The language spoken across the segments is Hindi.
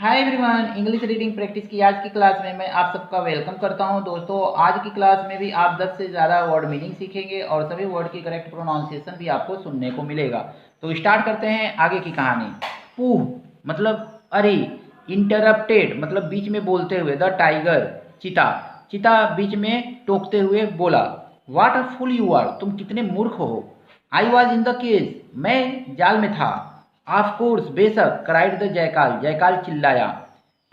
Hi everyone, English reading practice की आज की क्लास में मैं आप सबका वेलकम करता हूं। दोस्तों, आज की क्लास में भी आप 10 से ज़्यादा वर्ड मीनिंग सीखेंगे और सभी वर्ड की करेक्ट प्रोनाउंसिएशन भी आपको सुनने को मिलेगा। तो स्टार्ट करते हैं आगे की कहानी। पूह मतलब अरे, इंटरप्टेड मतलब बीच में बोलते हुए। द टाइगर चीता, चीता बीच में टोकते हुए बोला, वाट अ फूल यू आर, तुम कितने मूर्ख हो। I was in the cage, मैं जाल में था। ऑफ कोर्स बेशक, क्राइड द जयकाल, जयकाल चिल्लाया।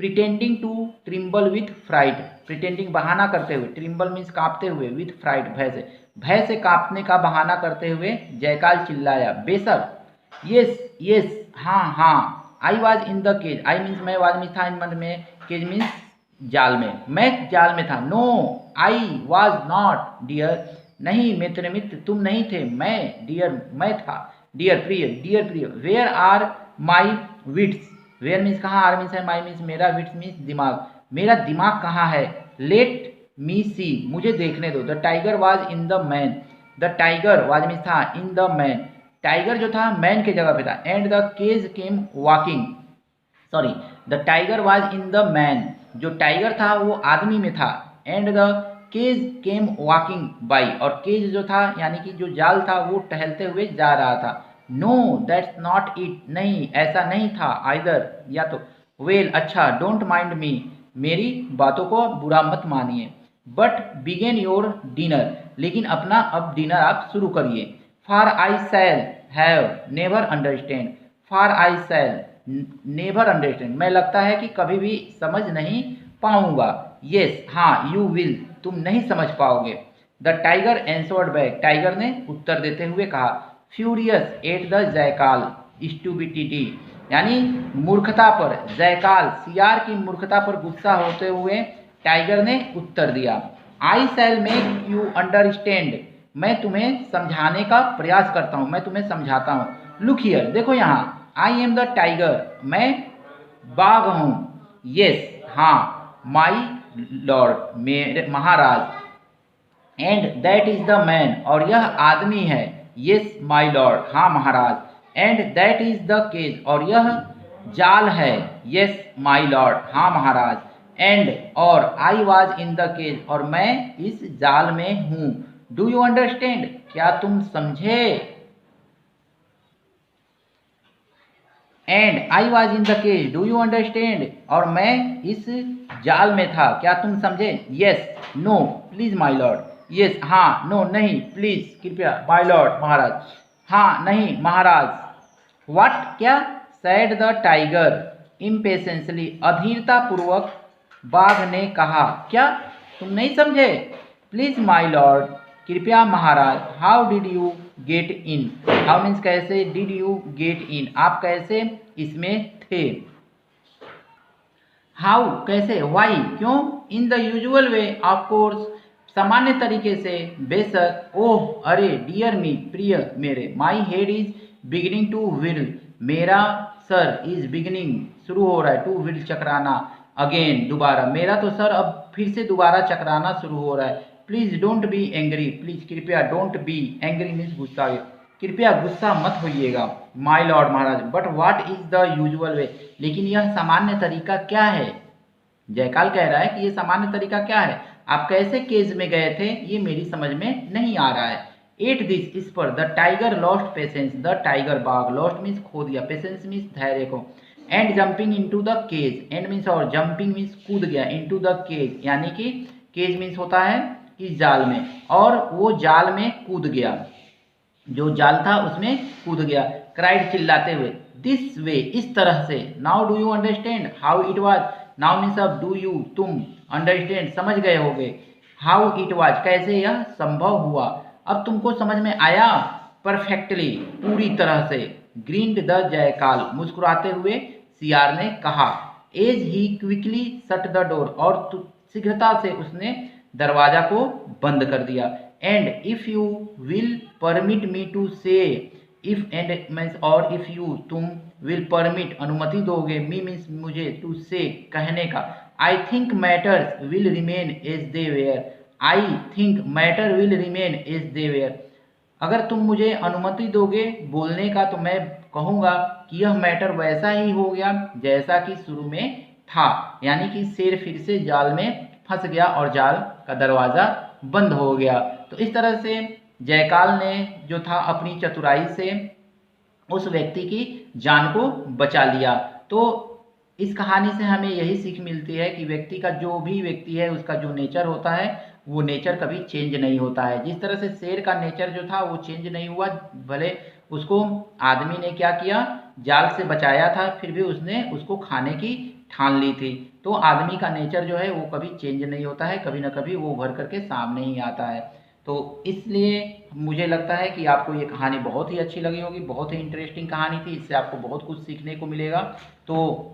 Pretending to tremble with fright, pretending बहाना करते हुए, ट्रिम्बल मीन्स कांपते हुए, विथ फ्राइट भय से कांपने का बहाना करते हुए जयकाल चिल्लाया। बेशक, यस यस, हाँ हाँ। I was in the cage, I means मैं, वाज मीन्स था, इन मन में, केज मीन्स जाल में, मैं जाल में था। No I was not dear, नहीं मित्र मित्र तुम नहीं थे। मैं डियर, मैं था। डियर प्रिय, डियर प्रिय। Where are my wits, where means कहाँ, आर मीन्स है, माई मीन्स मेरा, विट्स मीन्स दिमाग, मेरा दिमाग कहाँ है। लेट मी सी, मुझे देखने दो। The tiger was in the man, the tiger was means था, इन द मैन, टाइगर जो था मैन के जगह पे था। And the cage came walking, sorry, the tiger was in the man, जो टाइगर था वो आदमी में था। And the cage came walking by, और केज जो था यानी कि जो जाल था वो टहलते हुए जा रहा था। नो दैट्स नॉट इट, नहीं ऐसा नहीं था। आइदर या तो। वेल अच्छा, डोंट माइंड मी, मेरी बातों को बुरा मत मानिए। बट बिगेन योर डिनर, लेकिन अपना अब डिनर आप शुरू करिए। For I shall have never understand, for I shall never understand, मैं लगता है कि कभी भी समझ नहीं पाऊंगा। येस हाँ, यू विल, तुम नहीं समझ पाओगे। द टाइगर एंसवर्ड बैक, टाइगर ने उत्तर देते हुए कहा। फ्यूरियस एट द जयकाल स्टूबिडिटी, यानी मूर्खता पर, जयकाल सियार की मूर्खता पर गुस्सा होते हुए टाइगर ने उत्तर दिया। आई शैल मेक यू अंडरस्टैंड, मैं तुम्हें समझाने का प्रयास करता हूँ, मैं तुम्हें समझाता हूँ। लुक हियर, देखो यहाँ। आई एम द टाइगर, मैं बाघ हूँ। येस हाँ, माई लॉर्ड, मेरे महाराज। And that is the man, और यह आदमी है। येस माई लॉर्ड, हाँ महाराज। And that is the cage, और यह जाल है। येस माई लॉर्ड, हाँ महाराज। एंड और I was in the cage, और मैं इस जाल में हूँ। डू यू अंडरस्टैंड, क्या तुम समझे। And I was in the cage, do you understand, और मैं इस जाल में था, क्या तुम समझे। Yes no please my lord, yes हाँ, नो नहीं, प्लीज कृपया, माई लॉर्ड महाराज, हाँ नहीं महाराज। व्हाट क्या, सैड द टाइगर इम्पेशेंसली, अधीरता पूर्वक बाघ ने कहा। क्या तुम नहीं समझे। प्लीज माई लॉर्ड, कृपया महाराज। How did you get in, how means कैसे, डिड यू गेट इन, आप कैसे इसमें थे। हाउ कैसे, वाई क्यों, in the usual way of course सामान्य तरीके से, बेशक। ओह अरे, डियर मी प्रिय मेरे, my head is beginning two wheel, मेरा सर इज बिगिनिंग शुरू हो रहा है, टू व्हील चकराना, अगेन दोबारा, मेरा तो सर अब फिर से दोबारा चकराना शुरू हो रहा है। Please don't be angry, please कृपया, डोंट बी एंग्री मीन्स गुस्सा, कृपया गुस्सा मत होइएगा। माई लॉर्ड महाराज, but what is the usual way, लेकिन यह सामान्य तरीका क्या है। जयकाल कह रहा है कि ये सामान्य तरीका क्या है, आप कैसे केज में गए थे, ये मेरी समझ में नहीं आ रहा है। एट दिस, इस पर, the tiger lost patience, the tiger बाघ, लॉस्ट मीन्स खो दिया, पेशेंस मीन्स धैर्य को। And jumping into the cage, and means और, जंपिंग मीन्स कूद गया, इनटू द केज यानी कि केज मीन्स होता है इस जाल में, और वो जाल में कूद गया, जो जाल था उसमें कूद गया। क्राइड चिल्लाते हुए, दिस वे इस तरह से। Now do you understand how it was, now means अब, डू यू तुम, अंडरस्टैंड समझ गए होगे, हाउ इट वाज कैसे यह संभव हुआ, अब तुमको समझ में आया। परफेक्टली पूरी तरह से। ग्रीन्ड द जयकाल, मुस्कुराते हुए सियार ने कहा। As he quickly shut the door, और शीघ्रता से उसने दरवाजा को बंद कर दिया। And if you will permit me to say, if and means और, इफ यू तुम, विल परमिट अनुमति दोगे, मी मीन्स मुझे, टू से कहने का। I think matters will remain as they were, I think matter will remain as they were, अगर तुम मुझे अनुमति दोगे बोलने का तो मैं कहूँगा कि यह मैटर वैसा ही हो गया जैसा कि शुरू में था, यानी कि शेर फिर से जाल में फंस गया और जाल का दरवाज़ा बंद हो गया। तो इस तरह से जयकाल ने जो था अपनी चतुराई से उस व्यक्ति की जान को बचा लिया। तो इस कहानी से हमें यही सीख मिलती है कि व्यक्ति का जो भी व्यक्ति है उसका जो नेचर होता है वो नेचर कभी चेंज नहीं होता है। जिस तरह से शेर का नेचर जो था वो चेंज नहीं हुआ, भले उसको आदमी ने क्या किया, जाल से बचाया था, फिर भी उसने उसको खाने की ठान ली थी। तो आदमी का नेचर जो है वो कभी चेंज नहीं होता है, कभी ना कभी वो उभर करके सामने ही आता है। तो इसलिए मुझे लगता है कि आपको ये कहानी बहुत ही अच्छी लगी होगी, बहुत ही इंटरेस्टिंग कहानी थी, इससे आपको बहुत कुछ सीखने को मिलेगा। तो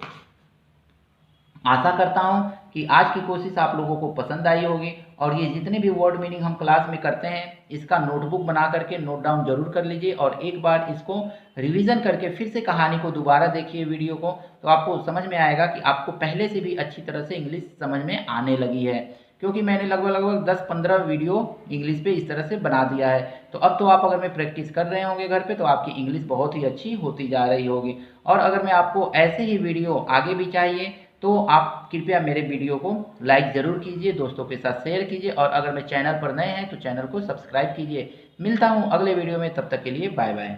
आशा करता हूँ कि आज की कोशिश आप लोगों को पसंद आई होगी और ये जितने भी वर्ड मीनिंग हम क्लास में करते हैं इसका नोटबुक बना करके नोट डाउन जरूर कर लीजिए और एक बार इसको रिवीजन करके फिर से कहानी को दोबारा देखिए वीडियो को, तो आपको समझ में आएगा कि आपको पहले से भी अच्छी तरह से इंग्लिश समझ में आने लगी है, क्योंकि मैंने लगभग 10-15 वीडियो इंग्लिश पे इस तरह से बना दिया है। तो अब तो आप अगर मैं प्रैक्टिस कर रहे होंगे घर पे तो आपकी इंग्लिश बहुत ही अच्छी होती जा रही होगी। और अगर मैं आपको ऐसे ही वीडियो आगे भी चाहिए तो आप कृपया मेरे वीडियो को लाइक ज़रूर कीजिए, दोस्तों के साथ शेयर कीजिए और अगर मैं चैनल पर नए हैं तो चैनल को सब्सक्राइब कीजिए। मिलता हूँ अगले वीडियो में, तब तक के लिए बाय बाय।